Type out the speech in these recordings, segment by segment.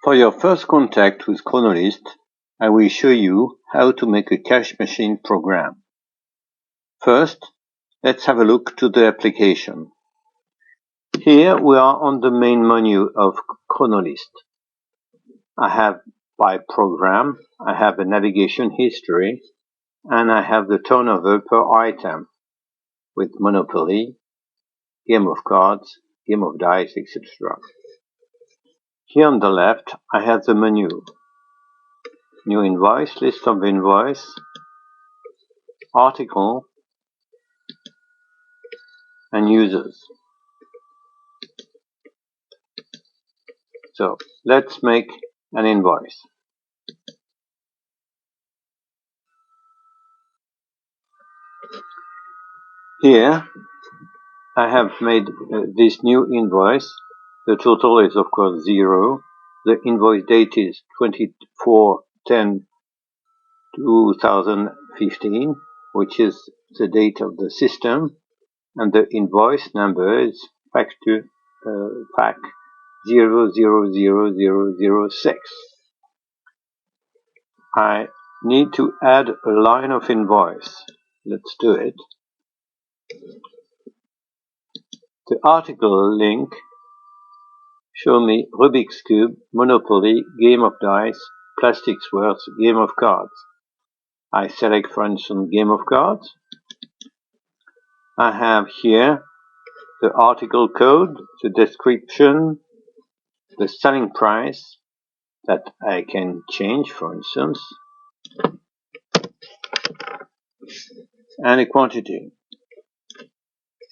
For your first contact with CHRONOLIST, I will show you how to make a cash machine program. First, let's have a look to the application. Here we are on the main menu of CHRONOLIST. I have by program, I have a navigation history, and I have the turnover per item with Monopoly, game of cards, game of dice, etc. Here on the left, I have the menu. New invoice, list of invoice, article, and users. So let's make an invoice. Here I have made this new invoice. The total is of course 0. The invoice date is 24/10/2015, which is the date of the system, and the invoice number is pack 000006. I need to add a line of invoice. Let's do it. The article link show me Rubik's Cube, Monopoly, game of dice, plastics words, game of cards. I select, for instance, game of cards. I have here the article code, the description, the selling price that I can change, for instance, and a quantity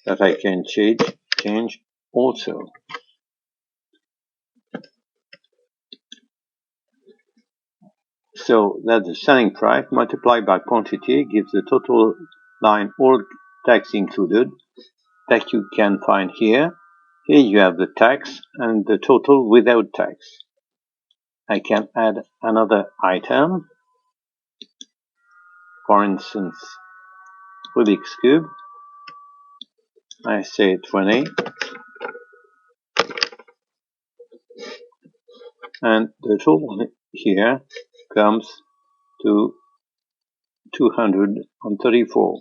that I can change also. So that the selling price multiplied by quantity gives the total line, all tax included, that you can find here. Here you have the tax and the total without tax. I can add another item, for instance, Rubik's Cube. I say 20, and the total here comes to 234.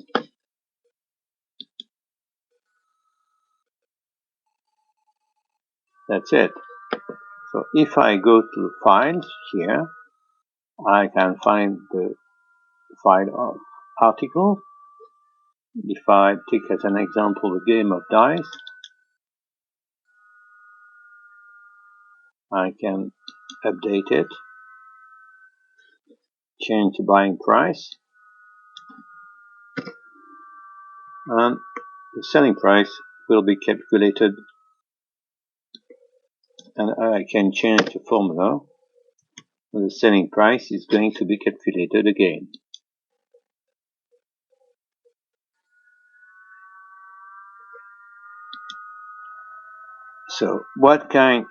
That's it. So if I go to files here, I can find the file of article. If I take as an example a game of dice, I can update it, change the buying price, and the selling price will be calculated, and I can change the formula. The selling price is going to be calculated again. So what kind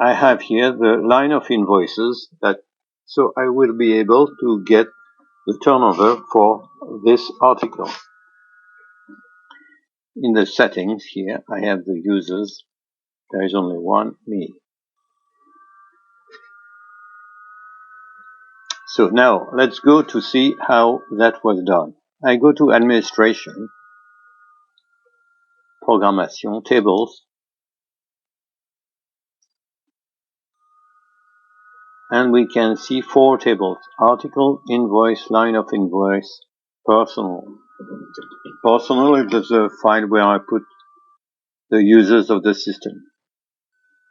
I have here the line of invoices, so I will be able to get the turnover for this article. In the settings here I have the users. There is only one, me. So now let's go to see how that was done. I go to administration, programmation, tables, and we can see 4 tables: article, invoice, line of invoice, personal. Personal is the file where I put the users of the system.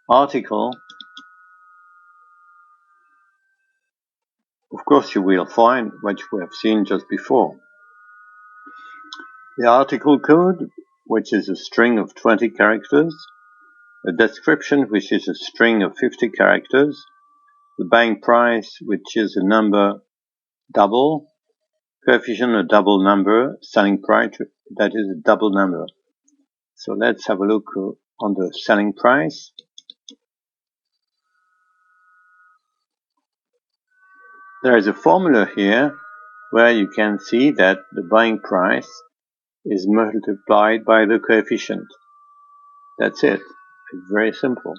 Article, of course you will find what you have seen just before. The article code, which is a string of 20 characters, a description, which is a string of 50 characters, the buying price, which is a number double, coefficient a double number, selling price, that is a double number. So let's have a look on the selling price. There is a formula here where you can see that the buying price is multiplied by the coefficient. That's it. It's very simple.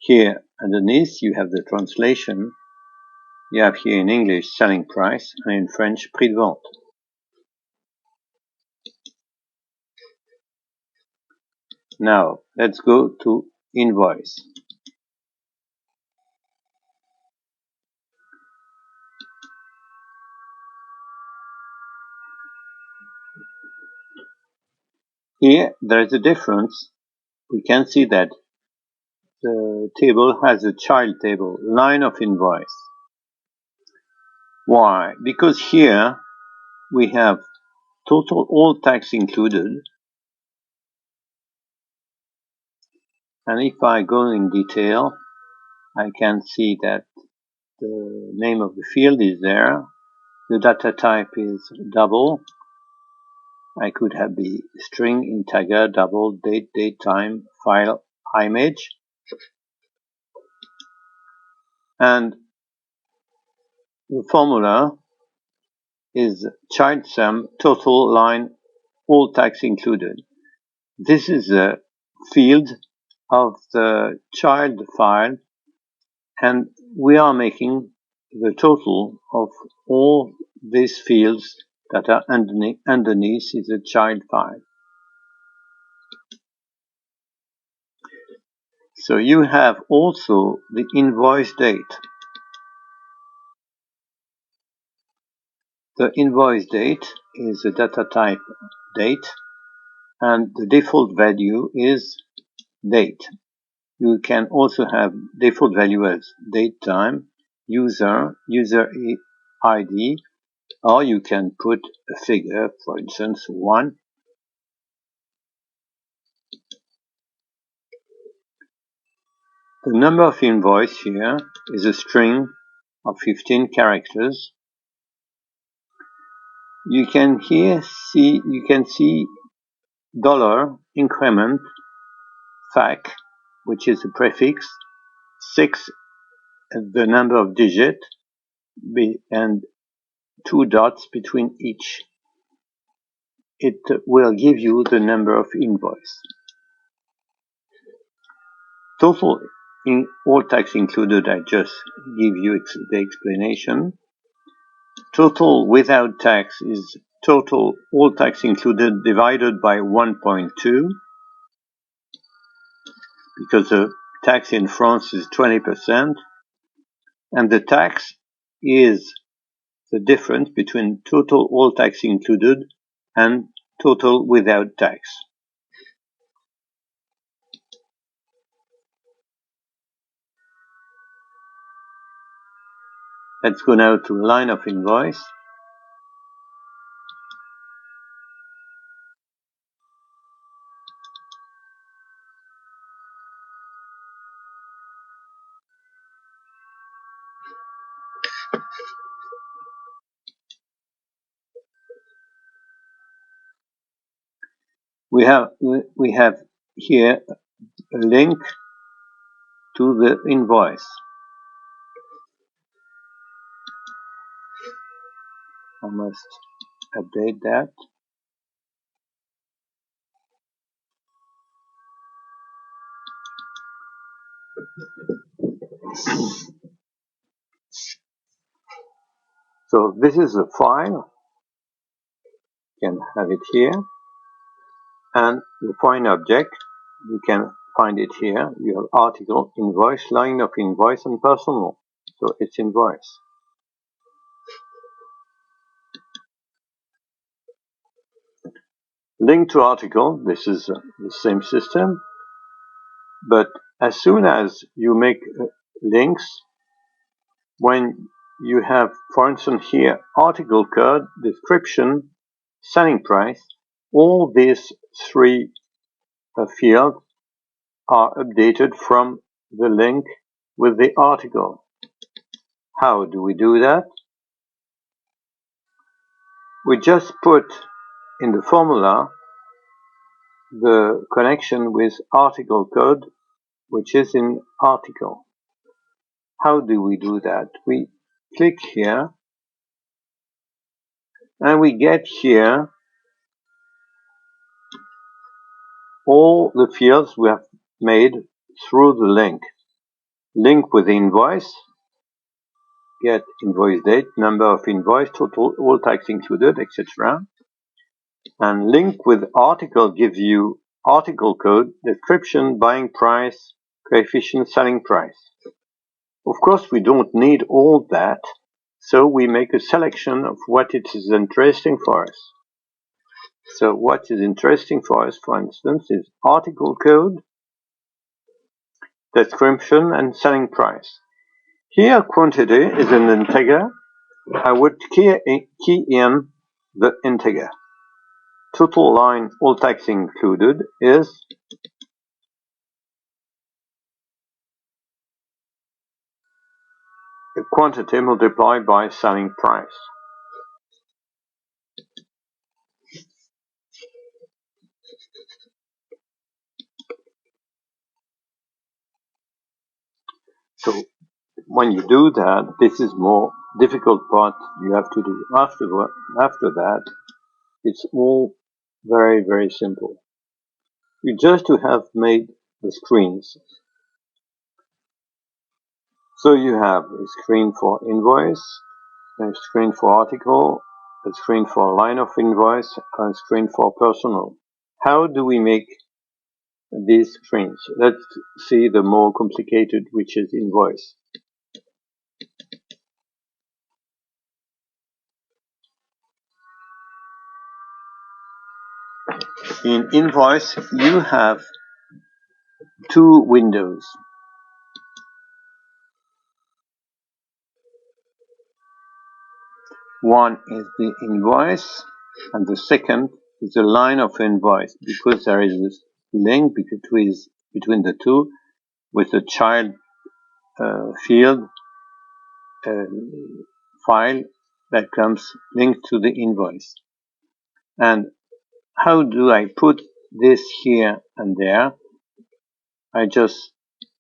Here underneath you have the translation. You have here in English selling price and in French prix de vente. Now let's go to Invoice. Here there is a difference. We can see that the table has a child table, line of invoice. Why? Because here we have total all tax included, and if I go in detail, I can see that the name of the field is there, the data type is double. I could have the string, integer, double, date, time, file, image, and the formula is child sum, total line, all tax included. This is a field of the child file, and we are making the total of all these fields that are underneath is a child file. So you have also the invoice date. The invoice date is a data type date, and the default value is date. You can also have default value as date time, user ID, or you can put a figure, for instance, 1. The number of invoice here is a string of 15 characters. You can see dollar increment fac, which is a prefix, 6 the number of digit, and 2 dots between each. It will give you the number of invoice. Total in all tax included, I just give you the explanation. Total without tax is total all tax included divided by 1.2, because the tax in France is 20%, and the tax is the difference between total all tax included and total without tax. Let's go now to line of invoice. We have here a link to the invoice. I must update that. So this is a file. You can have it here. And the foreign object, you can find it here. You have article, invoice, line of invoice, and personal. So it's invoice. Link to article, this is the same system. But as soon as you make links, when you have, for instance, here, article code, description, selling price, all these 3 fields are updated from the link with the article. How do we do that? We just put in the formula the connection with article code, which is in article. How do we do that? We click here, and we get here all the fields we have made through the link. link with the invoice, get invoice date, number of invoice, total, all tax included, etc. And link with article gives you article code, description, buying price, coefficient, selling price. Of course, we don't need all that, so we make a selection of what it is interesting for us. So what is interesting for us, for instance, is article code, description, and selling price. Here, quantity is an integer. I would key in the integer. Total line, all tax included, is a quantity multiplied by selling price. So when you do that, this is more difficult part you have to do. After that, it's all very, very simple. You just to have made the screens. So you have a screen for invoice, a screen for article, a screen for line of invoice, and a screen for personal. How do we make these screens? Let's see the more complicated, which is invoice. In invoice, you have two windows. One is the invoice, and the second is the line of invoice, because there is this link between the two with the child field file that comes linked to the invoice. And how do I put this here and there? I just,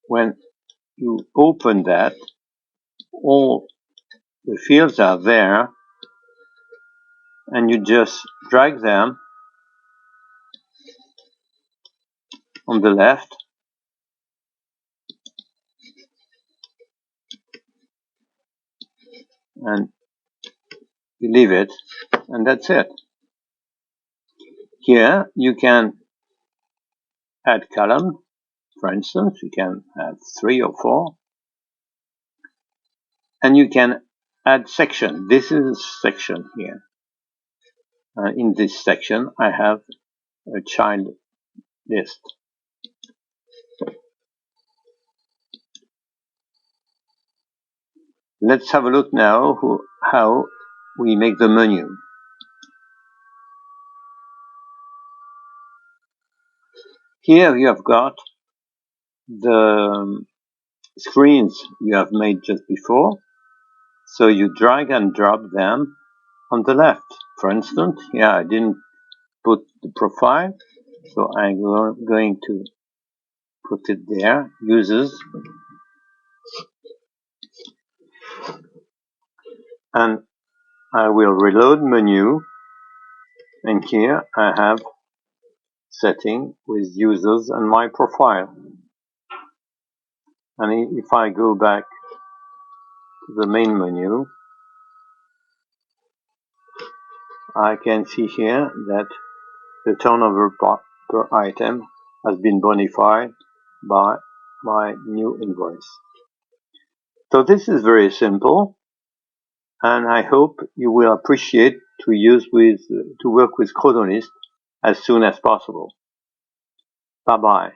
when you open that, all the fields are there, and you just drag them on the left, and you leave it, and that's it. Here you can add column. For instance, you can have 3 or 4, and you can add section. This is a section here. In this section, I have a child list. Let's have a look now how we make the menu. Here you have got the screens you have made just before. So you drag and drop them on the left. For instance, here I didn't put the profile, so I'm going to put it there, users, and I will reload menu, and here I have setting with users and my profile. And if I go back to the main menu, I can see here that the turnover per item has been bonified by my new invoice. So this is very simple, and I hope you will appreciate to work with CHRONOLIST as soon as possible. Bye-bye.